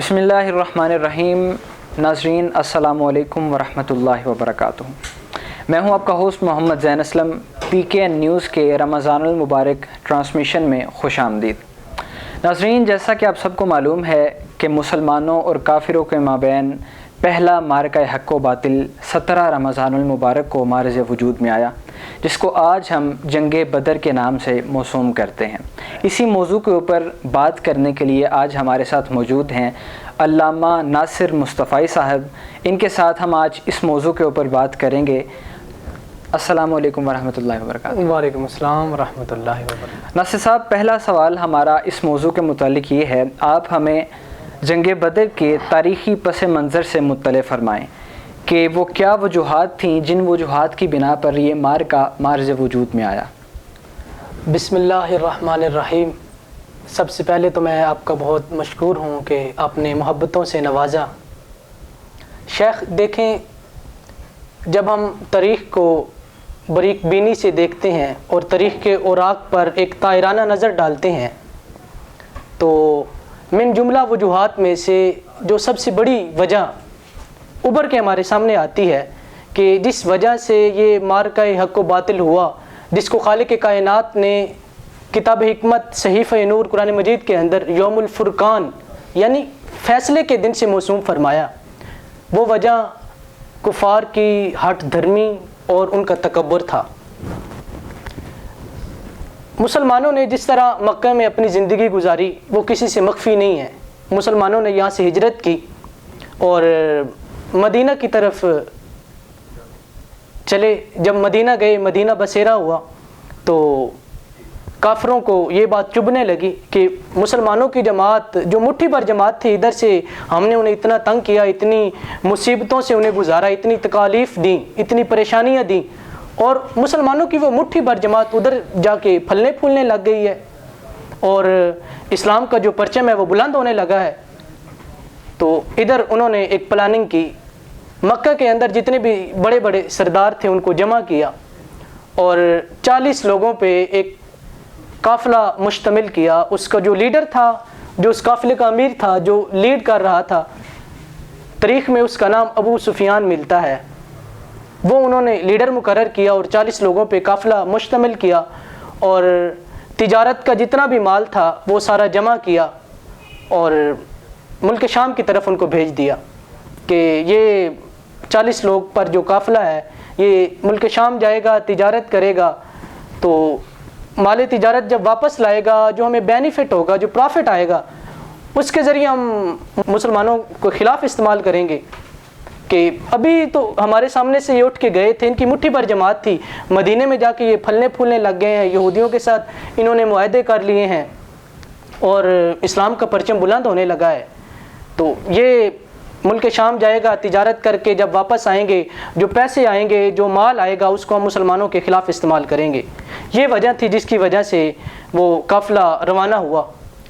بسم اللہ الرحمن الرحیم۔ ناظرین السلام علیکم ورحمۃ اللہ وبرکاتہ۔ میں ہوں آپ کا ہوسٹ محمد زین اسلم۔ پی کے این نیوز کے رمضان المبارک ٹرانسمیشن میں خوش آمدید۔ ناظرین، جیسا کہ آپ سب کو معلوم ہے کہ مسلمانوں اور کافروں کے مابین پہلا معرکہ حق و باطل 17 رمضان المبارک کو معرض وجود میں آیا، جس کو آج ہم جنگ بدر کے نام سے موسوم کرتے ہیں۔ اسی موضوع کے اوپر بات کرنے کے لیے آج ہمارے ساتھ موجود ہیں علامہ ناصر مصطفی صاحب۔ ان کے ساتھ ہم آج اس موضوع کے اوپر بات کریں گے۔ السلام علیکم ورحمۃ اللہ وبرکاتہ۔ وعلیکم السلام ورحمۃ اللہ وبرکاتہ۔ ناصر صاحب، پہلا سوال ہمارا اس موضوع کے متعلق یہ ہے، آپ ہمیں جنگ بدر کے تاریخی پس منظر سے مطلع فرمائیں کہ وہ کیا وجوہات تھیں جن وجوہات کی بنا پر یہ معرکہ معرض وجود میں آیا۔ بسم اللہ الرحمن الرحیم۔ سب سے پہلے تو میں آپ کا بہت مشکور ہوں کہ آپ نے محبتوں سے نوازا۔ شیخ دیکھیں، جب ہم تاریخ کو باریک بینی سے دیکھتے ہیں اور تاریخ کے اوراق پر ایک طائرانہ نظر ڈالتے ہیں تو من جملہ وجوہات میں سے جو سب سے بڑی وجہ ابھر کے ہمارے سامنے آتی ہے کہ جس وجہ سے یہ معرکہ حق و باطل ہوا، جس کو خالق کائنات نے کتاب حکمت صحیفہ نور قرآن مجید کے اندر یوم الفرقان یعنی فیصلے کے دن سے موسوم فرمایا، وہ وجہ کفار کی ہٹ دھرمی اور ان کا تکبر تھا۔ مسلمانوں نے جس طرح مکہ میں اپنی زندگی گزاری وہ کسی سے مخفی نہیں ہے۔ مسلمانوں نے یہاں سے ہجرت کی اور مدینہ کی طرف چلے۔ جب مدینہ گئے، مدینہ بسیرا ہوا تو کافروں کو یہ بات چبھنے لگی کہ مسلمانوں کی جماعت جو مٹھی بھر جماعت تھی، ادھر سے ہم نے انہیں اتنا تنگ کیا، اتنی مصیبتوں سے انہیں گزارا، اتنی تکالیف دیں، اتنی پریشانیاں دیں، اور مسلمانوں کی وہ مٹھی بھر جماعت ادھر جا کے پھلنے پھولنے لگ گئی ہے اور اسلام کا جو پرچم ہے وہ بلند ہونے لگا ہے۔ تو ادھر انہوں نے ایک پلاننگ کی، مکہ کے اندر جتنے بھی بڑے بڑے سردار تھے ان کو جمع کیا اور 40 لوگوں پہ ایک قافلہ مشتمل کیا۔ اس کا جو لیڈر تھا، جو اس قافلے کا امیر تھا، جو لیڈ کر رہا تھا، تاریخ میں اس کا نام ابو سفیان ملتا ہے، وہ انہوں نے لیڈر مقرر کیا اور 40 لوگوں پہ قافلہ مشتمل کیا اور تجارت کا جتنا بھی مال تھا وہ سارا جمع کیا اور ملک شام کی طرف ان کو بھیج دیا کہ یہ 40 لوگ پر جو قافلہ ہے یہ ملک شام جائے گا، تجارت کرے گا، تو مال تجارت جب واپس لائے گا جو ہمیں بینیفٹ ہوگا، جو پرافٹ آئے گا، اس کے ذریعے ہم مسلمانوں کو خلاف استعمال کریں گے۔ کہ ابھی تو ہمارے سامنے سے یہ اٹھ کے گئے تھے، ان کی مٹھی بھر جماعت تھی، مدینے میں جا کے یہ پھلنے پھولنے لگ گئے ہیں، یہودیوں کے ساتھ انہوں نے معاہدے کر لیے ہیں اور اسلام کا پرچم بلند ہونے لگا ہے، تو یہ ملک شام جائے گا، تجارت کر کے جب واپس آئیں گے، جو پیسے آئیں گے، جو مال آئے گا، اس کو ہم مسلمانوں کے خلاف استعمال کریں گے۔ یہ وجہ تھی جس کی وجہ سے وہ قافلہ روانہ ہوا۔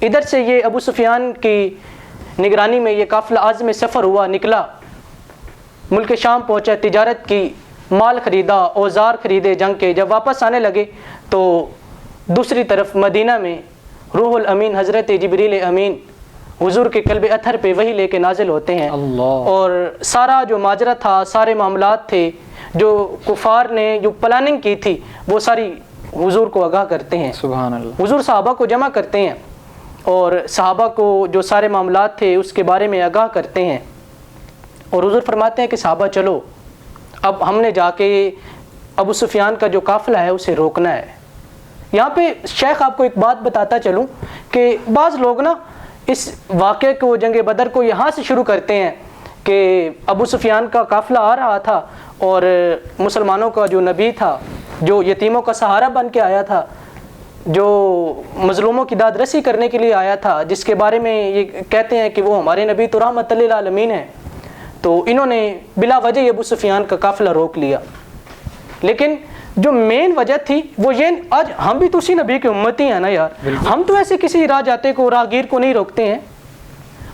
ادھر سے یہ ابو سفیان کی نگرانی میں یہ قافلہ عازم سفر ہوا، نکلا، ملک شام پہنچا، تجارت کی، مال خریدا، اوزار خریدے جنگ کے۔ جب واپس آنے لگے تو دوسری طرف مدینہ میں روح الامین حضرت جبریل امین حضور کے قلب اطہر پہ وہی لے کے نازل ہوتے ہیں اور سارا جو ماجرا تھا، سارے معاملات تھے جو کفار نے جو پلاننگ کی تھی وہ ساری حضور کو آگاہ کرتے ہیں۔ سبحان اللہ۔ حضور صحابہ کو جمع کرتے ہیں اور صحابہ کو جو سارے معاملات تھے اس کے بارے میں آگاہ کرتے ہیں اور حضور فرماتے ہیں کہ صحابہ چلو، اب ہم نے جا کے ابو سفیان کا جو قافلہ ہے اسے روکنا ہے۔ یہاں پہ شیخ آپ کو ایک بات بتاتا چلوں کہ بعض لوگ نا اس واقعے کو، جنگ بدر کو یہاں سے شروع کرتے ہیں کہ ابو سفیان کا قافلہ آ رہا تھا اور مسلمانوں کا جو نبی تھا، جو یتیموں کا سہارا بن کے آیا تھا، جو مظلوموں کی داد رسی کرنے کے لیے آیا تھا، جس کے بارے میں یہ کہتے ہیں کہ وہ ہمارے نبی تو رحمت للعالمین ہیں، تو انہوں نے بلا وجہ ابو سفیان کا قافلہ روک لیا۔ لیکن جو مین وجہ تھی وہ یہ، آج ہم بھی تو اسی نبی کے امتی ہیں نا یار، ہم تو ایسے کسی راہ جاتے کو، راہگیر کو نہیں روکتے ہیں،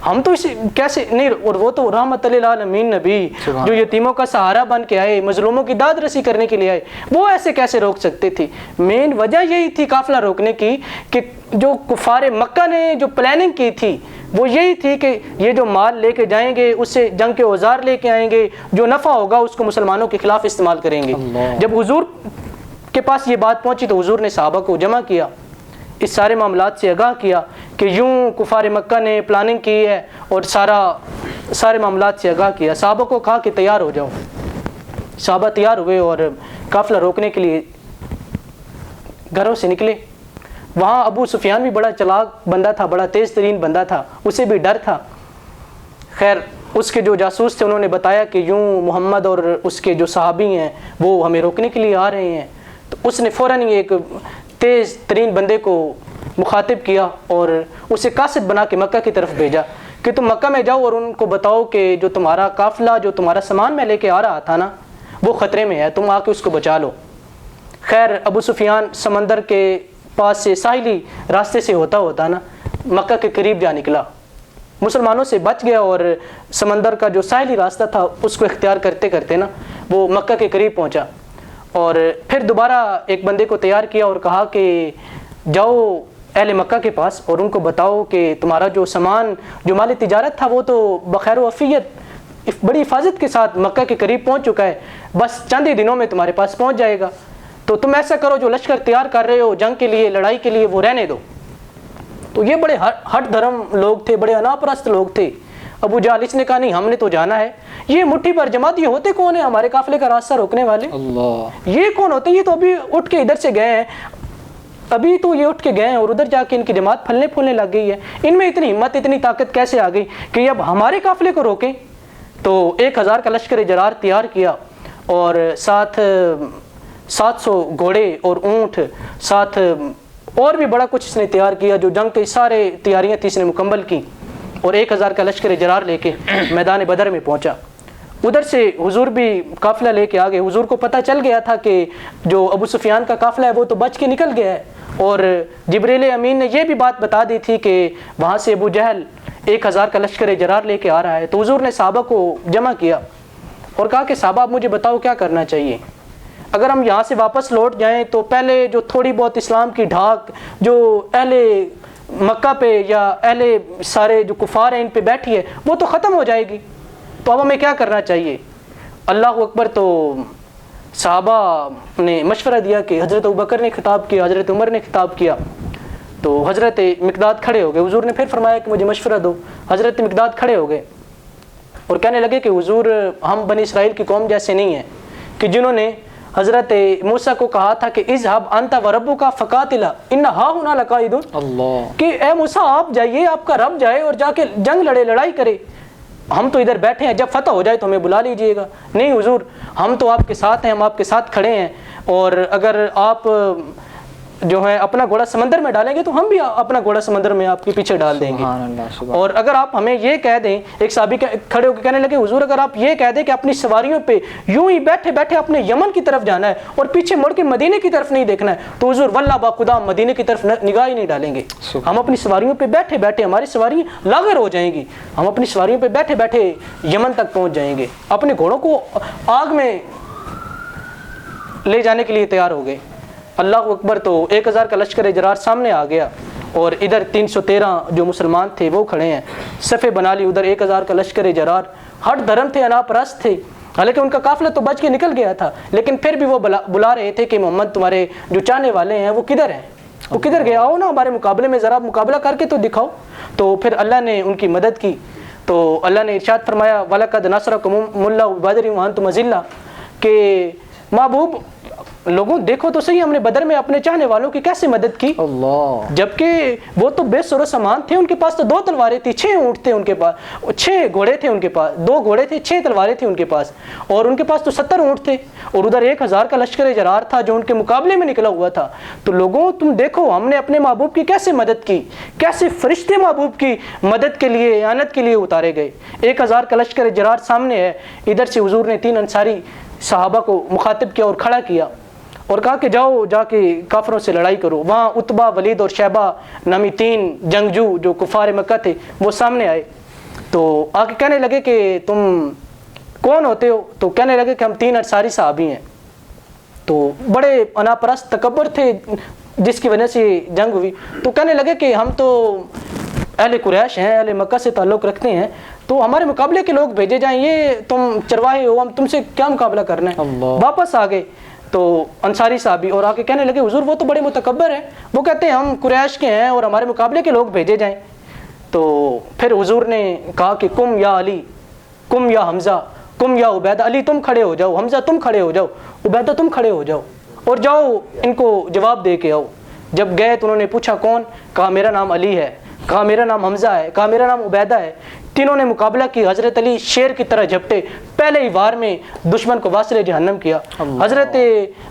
ہم تو اسے کیسے نہیں، اور وہ تو رحمت للعالمین نبی جو یتیموں کا سہارا بن کے آئے، مظلوموں کی داد رسی کرنے کے لیے آئے، وہ ایسے کیسے روک سکتے تھے؟ مین وجہ یہی تھی قافلہ روکنے کی کہ جو کفار مکہ نے جو پلاننگ کی تھی وہ یہی تھی کہ یہ جو مال لے کے جائیں گے اس سے جنگ کے اوزار لے کے آئیں گے، جو نفع ہوگا اس کو مسلمانوں کے خلاف استعمال کریں گے۔ جب حضور کے پاس یہ بات پہنچی تو حضور نے صحابہ کو جمع کیا، اس سارے معاملات سے آگاہ کیا کہ یوں کفار مکہ نے پلاننگ کی ہے، اور سارے معاملات سے آگاہ کیا۔ صحابہ کو کہا کہ تیار ہو جاؤ۔ صحابہ تیار ہوئے اور قافلہ روکنے کے لیے گھروں سے نکلے۔ وہاں ابو سفیان بھی بڑا چلاک بندہ تھا، بڑا تیز ترین بندہ تھا، اسے بھی ڈر تھا۔ خیر اس کے جو جاسوس تھے انہوں نے بتایا کہ یوں محمد اور اس کے جو صحابی ہیں وہ ہمیں روکنے کے لیے آ رہے ہیں، تو اس نے فوراً ہی ایک تیز ترین بندے کو مخاطب کیا اور اسے قاصد بنا کے مکہ کی طرف بھیجا کہ تم مکہ میں جاؤ اور ان کو بتاؤ کہ جو تمہارا قافلہ، جو تمہارا سامان میں لے کے آ رہا تھا نا، وہ خطرے میں ہے، تم آ کے اس کو بچا لو۔ خیر ابو سفیان سمندر کے پاس سے ساحلی راستے سے ہوتا نا مکہ کے قریب جا نکلا، مسلمانوں سے بچ گیا اور سمندر کا جو ساحلی راستہ تھا اس کو اختیار کرتے کرتے نا وہ مکہ کے قریب پہنچا، اور پھر دوبارہ ایک بندے کو تیار کیا اور کہا کہ جاؤ اہل مکہ کے پاس اور ان کو بتاؤ کہ تمہارا جو سامان، جو مال تجارت تھا وہ تو بخیر و عافیت بڑی حفاظت کے ساتھ مکہ کے قریب پہنچ چکا ہے، بس چند ہی دنوں میں تمہارے پاس پہنچ جائے گا، تو تم ایسا کرو جو لشکر تیار کر رہے ہو جنگ کے لیے، لڑائی کے لیے، وہ رہنے دو۔ تو یہ بڑے ہٹ دھرم لوگ تھے، بڑے انا پرست لوگ تھے۔ ابو جہل اس نے کہا نہیں، ہم نے تو جانا ہے، یہ مٹھی پر جماعت، یہ ہوتے کون ہیں ہمارے قافلے کا راستہ روکنے والے؟ یہ کون ہوتے؟ یہ تو ابھی اٹھ کے ادھر سے گئے ہیں، ابھی تو یہ اٹھ کے گئے ہیں اور ادھر جا کے ان کی جماعت پھلنے پھولنے لگ گئی ہے، ان میں اتنی ہمت اتنی طاقت کیسے آ گئی کہ اب ہمارے قافلے کو روکیں؟ تو 1000 کا لشکر جرار تیار کیا اور ساتھ 700 گھوڑے اور اونٹ، ساتھ اور بھی بڑا کچھ اس نے تیار کیا، جو جنگ کی سارے تیاریاں تھی اس نے مکمل کی، اور 1000 کا لشکر جرار لے کے میدان بدر میں پہنچا۔ ادھر سے حضور بھی قافلہ لے کے آگے، حضور کو پتہ چل گیا تھا کہ جو ابو سفیان کا قافلہ ہے وہ تو بچ کے نکل گیا ہے، اور جبریل امین نے یہ بھی بات بتا دی تھی کہ وہاں سے ابو جہل 1000 کا لشکر جرار لے کے آ رہا ہے۔ تو حضور نے صحابہ کو جمع کیا اور کہا کہ صحابہ آپ مجھے بتاؤ کیا کرنا چاہیے؟ اگر ہم یہاں سے واپس لوٹ جائیں تو پہلے جو تھوڑی بہت اسلام کی ڈھاک جو اہل مکہ پہ یا اہل سارے جو کفار ہیں ان پہ بیٹھی ہے وہ تو ختم ہو جائے گی، تو اب ہمیں کیا کرنا چاہیے؟ اللہ اکبر۔ تو صحابہ نے مشورہ دیا کہ حضرت ابوبکر نے خطاب کیا، حضرت عمر نے خطاب کیا، تو حضرت مقداد کھڑے ہو گئے۔ حضور نے پھر فرمایا کہ مجھے مشورہ دو۔ حضرت مقداد کھڑے ہو گئے اور کہنے لگے کہ حضور ہم بنی اسرائیل کی قوم جیسے نہیں ہیں کہ جنہوں نے حضرت موسیٰ کو کہا تھا کہ اذهب انت وربک فقاتلا ان هاهنا لقاعدون، کہ اے موسیٰ آپ جائیے، آپ کا رب جائے اور جا کے جنگ لڑے، لڑائی کرے، ہم تو ادھر بیٹھے ہیں، جب فتح ہو جائے تو ہمیں بلا لیجئے گا۔ نہیں حضور ہم تو آپ کے ساتھ ہیں، ہم آپ کے ساتھ کھڑے ہیں، اور اگر آپ جو ہے اپنا گھوڑا سمندر میں ڈالیں گے تو ہم بھی اپنا گھوڑا سمندر میں آپ کے پیچھے ڈال دیں گے۔ اور اگر آپ ہمیں یہ کہہ دیں، ایک صحابی کھڑے ہو کے کہنے لگے حضور اگر آپ یہ کہہ دیں کہ اپنی سواریوں پہ یوں ہی بیٹھے بیٹھے اپنے یمن کی طرف جانا ہے اور پیچھے مڑ کے مدینے کی طرف نہیں دیکھنا ہے تو حضور واللہ با خدا مدینے کی طرف نگاہ ہی نہیں ڈالیں گے۔ ہم اپنی سواریوں پہ بیٹھے بیٹھے، ہماری سواری لاغر ہو جائیں گی، ہم اپنی سواریوں پہ بیٹھے بیٹھے یمن تک پہنچ جائیں گے۔ اپنے گھوڑوں کو آگ میں لے جانے کے لیے تیار ہو گئے۔ اللہ اکبر۔ تو 1000 کا لشکر جرار سامنے آ گیا اور ادھر 313 جو مسلمان تھے وہ کھڑے ہیں، صفیں بنا لی، ادھر 1000 کا لشکر جرار، ہٹ دھرم تھے، انا پرست تھے، حالانکہ ان کا قافلہ تو بچ کے نکل گیا تھا، لیکن پھر بھی وہ بلا رہے تھے کہ محمد تمہارے جو چاہنے والے ہیں وہ کدھر ہیں، وہ کدھر گئے، آؤ نا ہمارے مقابلے میں، ذرا مقابلہ کر کے تو دکھاؤ۔ تو پھر اللہ نے ان کی مدد کی، تو اللہ نے ارشاد فرمایا وَلَقَدْ نَصْرَكُمُ اللَّهُ بِبَدْرٍ وَأَنْتُمْ أَذِلَّةٌ، کہ محبوب لوگوں دیکھو تو صحیح ہم نے بدر میں اپنے چاہنے والوں کی کیسے مدد کی، جبکہ وہ تو بے سر و سامان تھے، ان کے پاس تو 2 تلواریں تھیں، 6 اونٹ تھے ان کے پاس، 6 گھوڑے تھے ان کے پاس، 2 گھوڑے تھے، 6 تلواریں تھیں ان کے پاس، اور ان کے پاس تو 70 اونٹ تھے، اور ادھر 1000 کا لشکر جرار تھا جو ان کے مقابلے میں نکلا ہوا تھا۔ تو لوگوں تم دیکھو ہم نے اپنے محبوب کی کیسے مدد کی، کیسے فرشتے محبوب کی مدد کے لیے، اعانت کے لیے اتارے گئے۔ 1000 کا لشکر جرار سامنے ہے، ادھر سے حضور نے 3 انصاری صحابہ کو مخاطب کیا اور کھڑا کیا اور کہا کہ جاؤ جا کے کافروں سے لڑائی کرو۔ وہاں عتبہ، ولید اور شیبہ نامی 3 جنگجو جو کفار مکہ تھے وہ سامنے آئے تو آگے کہنے لگے کہ تم کون ہوتے ہو؟ تو کہنے لگے کہ ہم 3 انصاری صحابی ہیں. تو بڑے انا پرست تکبر تھے جس کی وجہ سے جنگ ہوئی. تو کہنے لگے کہ ہم تو اہل قریش ہیں, اہل مکہ سے تعلق رکھتے ہیں, تو ہمارے مقابلے کے لوگ بھیجے جائیں, یہ تم چرواہے ہو, ہم تم سے کیا مقابلہ کرنا ہے. واپس آ گئے تو انصاری صحابی اور آ کے کہنے لگے حضور وہ تو بڑے متکبر ہیں, وہ کہتے ہیں ہم قریش کے ہیں اور ہمارے مقابلے کے لوگ بھیجے جائیں. تو پھر حضور نے کہا کہ کم یا علی, کم یا حمزہ, کم یا عبیدہ. علی تم کھڑے ہو جاؤ, حمزہ تم کھڑے ہو جاؤ, عبیدہ تم کھڑے ہو جاؤ اور جاؤ ان کو جواب دے کے آؤ. جب گئے تو انہوں نے پوچھا کون؟ کہا میرا نام علی ہے, کہا میرا نام حمزہ ہے, کہا میرا نام عبیدہ ہے. تینوں نے مقابلہ کی. حضرت علی شیر کی طرح جھپٹے, پہلے ہی وار میں دشمن کو واصل جہنم کیا. حضرت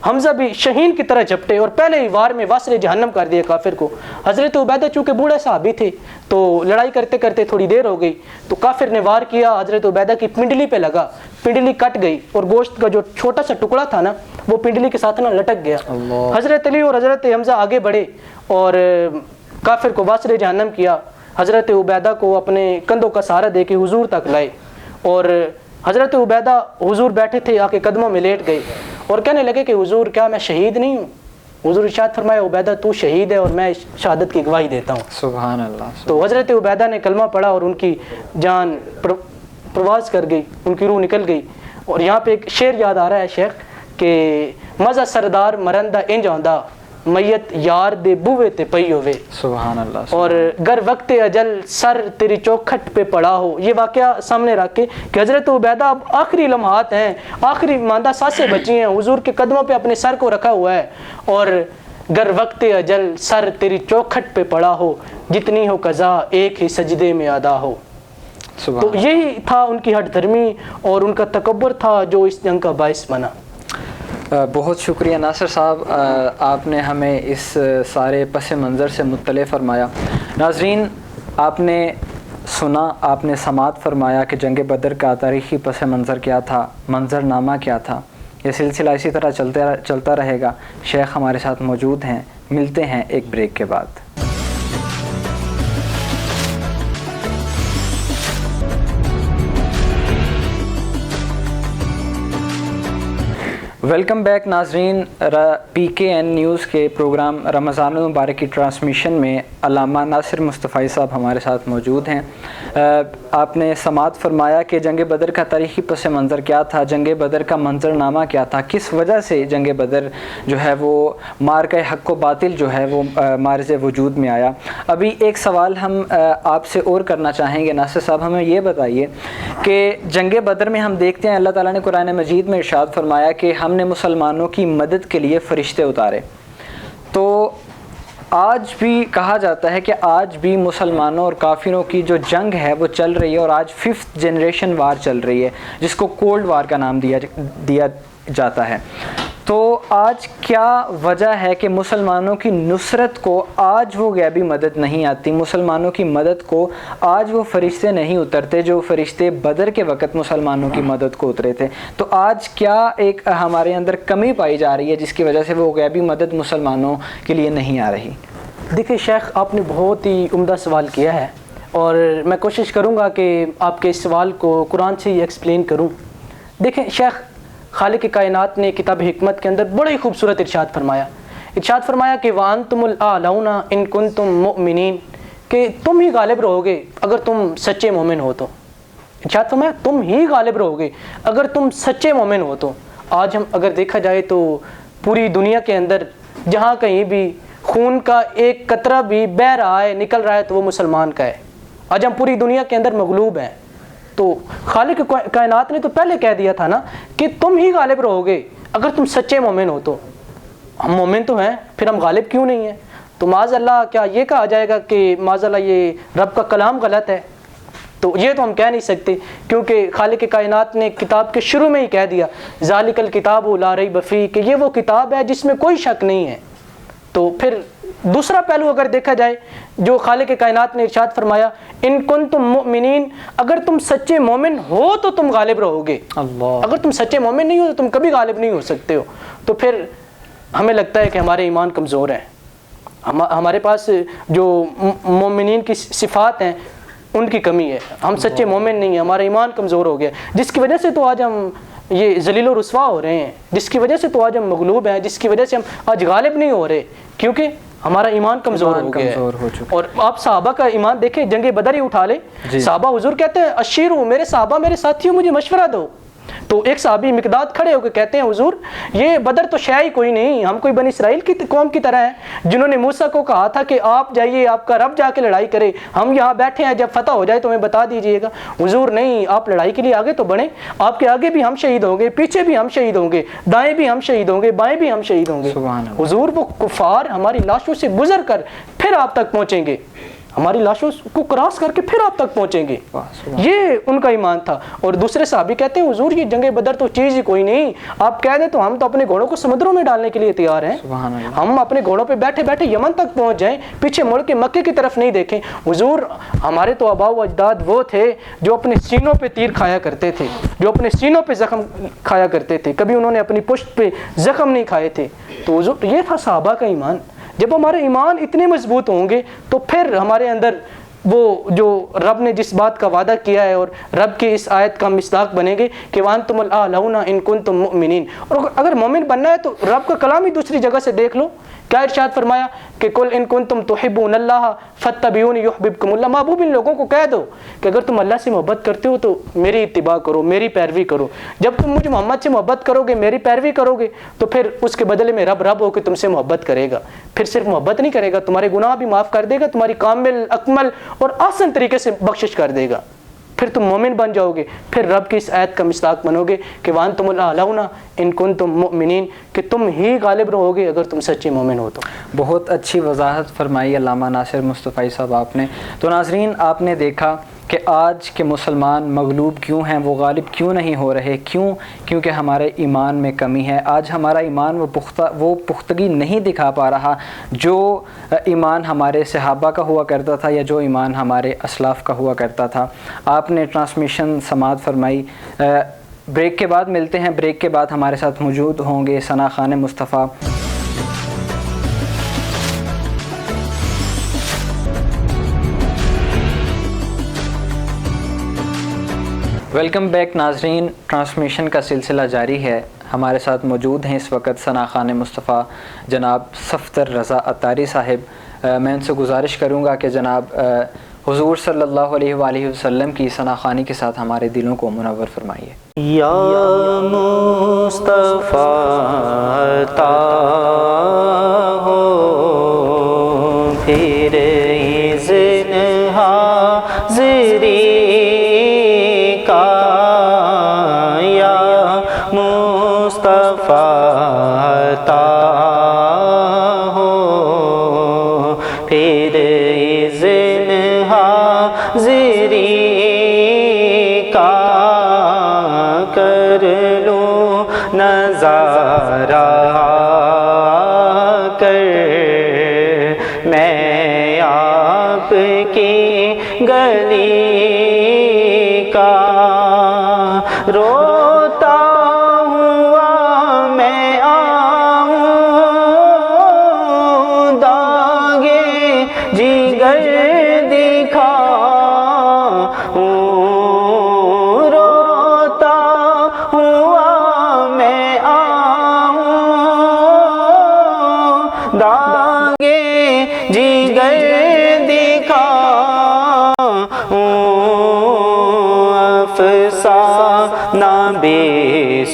حمزہ بھی شہین کی طرح جھپٹے اور پہلے ہی وار میں واصل جہنم کر دیا کافر کو. حضرت عبیدہ چونکہ بوڑھے صحابی تھے تو لڑائی کرتے کرتے تھوڑی دیر ہو گئی, تو کافر نے وار کیا, حضرت عبیدہ کی پنڈلی پہ لگا, پنڈلی کٹ گئی اور گوشت کا جو چھوٹا سا ٹکڑا تھا نا وہ پنڈلی کے ساتھ نا لٹک گیا. حضرت علی اور حضرت حمزہ آگے بڑھے اور کافر کو واصل جہنم کیا. حضرت عبیدہ کو اپنے کندھوں کا سہارا دے کے حضور تک لائے اور حضرت عبیدہ حضور بیٹھے تھے آ کے قدموں میں لیٹ گئے اور کہنے لگے کہ حضور کیا میں شہید نہیں ہوں؟ حضور ارشاد فرمایا عبیدہ تو شہید ہے اور میں شہادت کی گواہی دیتا ہوں. سبحان اللہ. تو حضرت عبیدہ نے کلمہ پڑھا اور ان کی جان پرواز کر گئی, ان کی روح نکل گئی. اور یہاں پہ ایک شعر یاد آ رہا ہے شیخ کہ مزہ سردار مرندہ انج آندا میت یار دے بوے تے پئی ہوئے. سبحان اللہ. اور گر وقت اجل سر تیری چوکھٹ پہ پڑا ہو. یہ واقعہ سامنے رکھ کے کہ حضرت عبیدہ اب آخری لمحات ہیں, آخری ماندہ سانسیں بچی ہیں, حضور کے قدموں پہ اپنے سر کو رکھا ہوا ہے اور گر وقت اجل سر تیری چوکھٹ پہ پڑا ہو, جتنی ہو قضا ایک ہی سجدے میں ادا ہو. تو یہی تھا ان کی ہٹ دھرمی اور ان کا تکبر تھا جو اس جنگ کا باعث بنا. بہت شکریہ ناصر صاحب, آپ نے ہمیں اس سارے پس منظر سے مطلع فرمایا. ناظرین, آپ نے سنا, آپ نے سماعت فرمایا کہ جنگ بدر کا تاریخی پس منظر کیا تھا, منظر نامہ کیا تھا. یہ سلسلہ اسی طرح چلتا رہے گا. شیخ ہمارے ساتھ موجود ہیں, ملتے ہیں ایک بریک کے بعد. ویلکم بیک ناظرین. پی کے این نیوز کے پروگرام رمضان المبارک کی ٹرانسمیشن میں علامہ ناصر مصطفی صاحب ہمارے ساتھ موجود ہیں. آپ نے سماعت فرمایا کہ جنگ بدر کا تاریخی پس منظر کیا تھا, جنگ بدر کا منظر نامہ کیا تھا, کس وجہ سے جنگ بدر جو ہے وہ مارکہ حق و باطل جو ہے وہ مارز وجود میں آیا. ابھی ایک سوال ہم آپ سے اور کرنا چاہیں گے ناصر صاحب, ہمیں یہ بتائیے کہ جنگ بدر میں ہم دیکھتے ہیں اللہ تعالیٰ نے قرآن مجید میں ارشاد فرمایا کہ ہم نے مسلمانوں کی مدد کے لیے فرشتے اتارے. تو آج بھی کہا جاتا ہے کہ آج بھی مسلمانوں اور کافروں کی جو جنگ ہے وہ چل رہی ہے اور آج 5th جنریشن وار چل رہی ہے جس کو کولڈ وار کا نام دیا جاتا ہے. تو آج کیا وجہ ہے کہ مسلمانوں کی نصرت کو آج وہ غیبی مدد نہیں آتی, مسلمانوں کی مدد کو آج وہ فرشتے نہیں اترتے جو فرشتے بدر کے وقت مسلمانوں کی مدد کو اترے تھے. تو آج کیا ایک ہمارے اندر کمی پائی جا رہی ہے جس کی وجہ سے وہ غیبی مدد مسلمانوں کے لیے نہیں آ رہی؟ دیکھیں شیخ, آپ نے بہت ہی عمدہ سوال کیا ہے اور میں کوشش کروں گا کہ آپ کے اس سوال کو قرآن سے ہی ایکسپلین کروں. دیکھیں شیخ, خالق کائنات نے کتاب حکمت کے اندر بڑی خوبصورت ارشاد فرمایا کہ وَأَنْتُمُ الْأَعْلَوْنَ إِن كُنْتُم مُؤْمِنِينَ, کہ تم ہی غالب رہو گے اگر تم سچے مومن ہو. تو ارشاد فرمایا تم ہی غالب رہو گے اگر تم سچے مومن ہو. تو آج ہم اگر دیکھا جائے تو پوری دنیا کے اندر جہاں کہیں بھی خون کا ایک قطرہ بھی بہہ رہا ہے, نکل رہا ہے, تو وہ مسلمان کا ہے. آج ہم پوری دنیا کے اندر مغلوب ہیں. تو خالق کائنات نے تو پہلے کہہ دیا تھا نا کہ تم ہی غالب رہو گے اگر تم سچے مومن ہو. تو ہم مومن تو ہیں, پھر ہم غالب کیوں نہیں ہیں؟ تو معاذ اللہ کیا یہ کہا جائے گا کہ معاذ اللہ یہ رب کا کلام غلط ہے؟ تو یہ تو ہم کہہ نہیں سکتے, کیونکہ خالق کائنات نے کتاب کے شروع میں ہی کہہ دیا ذالک الکتاب لا ریب فیہ, کہ یہ وہ کتاب ہے جس میں کوئی شک نہیں ہے. تو پھر دوسرا پہلو اگر دیکھا جائے جو خالق کائنات نے ارشاد فرمایا ان کنتم مؤمنین, اگر تم سچے مومن ہو تو تم غالب رہو گے. اگر تم سچے مومن نہیں ہو تو تم کبھی غالب نہیں ہو سکتے ہو. تو پھر ہمیں لگتا ہے کہ ہمارے ایمان کمزور ہیں. ہمارے پاس جو مومنین کی صفات ہیں ان کی کمی ہے، ہم سچے مومن نہیں ہیں، ہمارا ایمان کمزور ہو گیا، جس کی وجہ سے تو آج ہم یہ ذلیل و رسوا ہو رہے ہیں، جس کی وجہ سے تو آج ہم مغلوب ہیں، جس کی وجہ سے ہم آج غالب نہیں ہو رہے، کیونکہ ہمارا ایمان کمزور ہو گیا ہے۔ اور آپ صحابہ کا ایمان دیکھیں، جنگ بدر ہی اٹھا لیں، صحابہ حضور کہتے ہیں اشیرو، میرے صحابہ میرے ساتھیوں مجھے مشورہ دو، تو ایک صحابی مقداد کھڑے ہو کے کہتے ہیں حضور یہ بدر تو شے ہی کوئی نہیں، ہم کوئی بنی اسرائیل کی قوم کی طرح ہیں جنہوں نے موسیٰ کو کہا تھا کہ آپ جائیے، آپ کا رب جا کے لڑائی کرے، ہم یہاں بیٹھے ہیں، جب فتح ہو جائے تو ہمیں بتا دیجئے گا۔ حضور نہیں، آپ لڑائی کے لیے آگے تو بڑھیں، آپ کے آگے بھی ہم شہید ہوں گے، پیچھے بھی ہم شہید ہوں گے، دائیں بھی ہم شہید ہوں گے، بائیں بھی ہم شہید ہوں گے۔ حضور وہ کفار ہماری لاشوں سے گزر کر پھر آپ تک پہنچیں گے، ہماری لاشوں کو کراس کر کے پھر آپ تک پہنچیں گے، یہ ان کا ایمان تھا۔ اور دوسرے صحابی کہتے ہیں حضور یہ جنگ بدر تو چیز ہی کوئی نہیں، آپ کہہ دیں تو ہم تو اپنے گھوڑوں کو سمندروں میں ڈالنے کے لیے تیار ہیں، ہم اپنے گھوڑوں پہ بیٹھے بیٹھے یمن تک پہنچ جائیں، پیچھے مڑ کے مکے کی طرف نہیں دیکھیں۔ حضور ہمارے تو آباء و اجداد وہ تھے جو اپنے سینوں پہ تیر کھایا کرتے تھے، جو اپنے سینوں پہ زخم کھایا کرتے تھے، کبھی انہوں نے اپنی پشت پہ زخم نہیں کھائے تھے۔ تو حضور یہ تھا صحابہ کا ایمان۔ جب ہمارے ایمان اتنے مضبوط ہوں گے تو پھر ہمارے اندر وہ جو رب نے جس بات کا وعدہ کیا ہے اور رب کی اس آیت کا مصداق بنیں گے کہ وَأَنْتُمُ الْأَعْلَوْنَ إِن كُنتُم مُؤْمِنِينَ۔ اور اگر مومن بننا ہے تو رب کا کلام ہی دوسری جگہ سے دیکھ لو، کیا ارشاد فرمایا کہ قُلْ إِن كُنتُم تُحِبُّونَ اللَّهَ فَاتَّبِعُونِي يُحْبِبْكُمُ اللَّهُ۔ محبوب ان لوگوں کو کہہ دو کہ اگر تم اللہ سے محبت کرتے ہو تو میری اتباع کرو، میری پیروی کرو۔ جب تم مجھے محمد سے محبت کرو گے، میری پیروی کرو گے تو پھر اس کے بدلے میں رب ہو کے تم سے محبت کرے گا۔ پھر صرف محبت نہیں کرے گا، تمہارے گناہ بھی معاف کر دے گا، تمہاری کامل اکمل اور آسان طریقے سے بخشش کر دے گا، پھر تم مومن بن جاؤ گے، پھر رب کی اس آیت کا مصداق بنو گے کہ وَأَنْتُمُ الْأَعْلَوْنَ إِن كُنتُم مُؤْمِنِينَ، کہ تم ہی غالب رہو گے اگر تم سچے مومن ہو تو۔ بہت اچھی وضاحت فرمائی علامہ ناصر مصطفی صاحب آپ نے۔ تو ناظرین آپ نے دیکھا کہ آج کے مسلمان مغلوب کیوں ہیں، وہ غالب کیوں نہیں ہو رہے، کیونکہ ہمارے ایمان میں کمی ہے۔ آج ہمارا ایمان وہ پختگی نہیں دکھا پا رہا جو ایمان ہمارے صحابہ کا ہوا کرتا تھا یا جو ایمان ہمارے اسلاف کا ہوا کرتا تھا۔ آپ نے ٹرانسمیشن سماعت فرمائی۔ بریک کے بعد ملتے ہیں، بریک کے بعد ہمارے ساتھ موجود ہوں گے ثنا خان مصطفیٰ۔ ویلکم بیک ناظرین، ٹرانسمیشن کا سلسلہ جاری ہے۔ ہمارے ساتھ موجود ہیں اس وقت ثنا خان مصطفیٰ جناب صفدر رضا عطاری صاحب۔ میں ان سے گزارش کروں گا کہ جناب حضور صلی اللہ علیہ وآلہ وسلم کی ثنا خوانی کے ساتھ ہمارے دلوں کو منور فرمائیے۔ یا مصطفیٰ عطا ہو پھر اذن حاضری کا، یا مصطفیٰ عطا ہو پھر اذن حاضری کا، کر لوں نظارہ کر میں آپ کی گلی کا، روتا ہوا میں آؤں داغے جگر دکھا، روتا ہوا میں آؤں داغے جگر دکھا، افسانہ بھی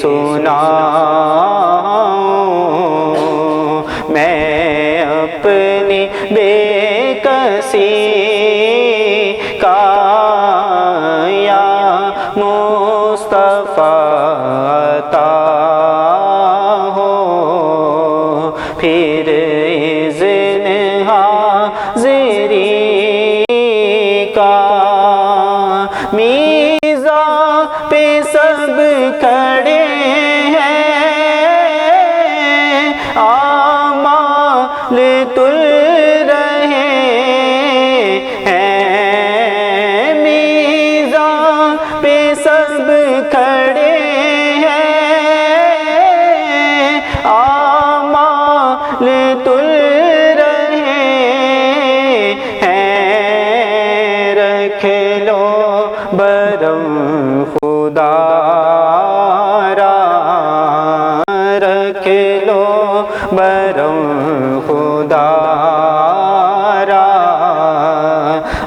سناؤں میں اپنی بے کسی کا، یا مصطفیٰ عطا ہو پھر اذن حاضری کا، میزاں پہ سب کھڑے ہیں اعمال تل رہے ہیں، میزاں پہ سب کھڑے ہیں اعمال تل رہے ہیں، رکھ لو برم خدا را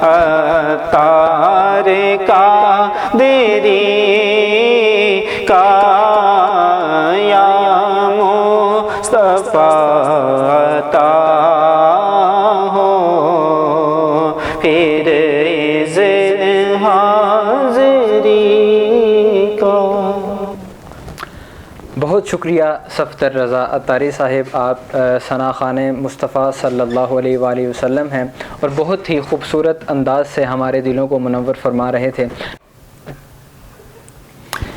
عطار قادری کا یا مصطفیٰ عطا ہو پھر اذن حاضری کا۔ بہت شکریہ صفدر رضا عطاری صاحب، آپ ثنا خوان مصطفیٰ صلی اللہ علیہ وآلہ وسلم ہیں اور بہت ہی خوبصورت انداز سے ہمارے دلوں کو منور فرما رہے تھے۔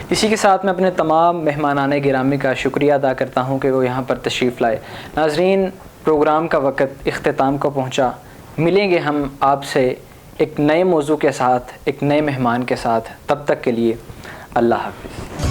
اسی کے ساتھ میں اپنے تمام مہمانان گرامی کا شکریہ ادا کرتا ہوں کہ وہ یہاں پر تشریف لائے۔ ناظرین، پروگرام کا وقت اختتام کو پہنچا، ملیں گے ہم آپ سے ایک نئے موضوع کے ساتھ، ایک نئے مہمان کے ساتھ، تب تک کے لیے اللہ حافظ۔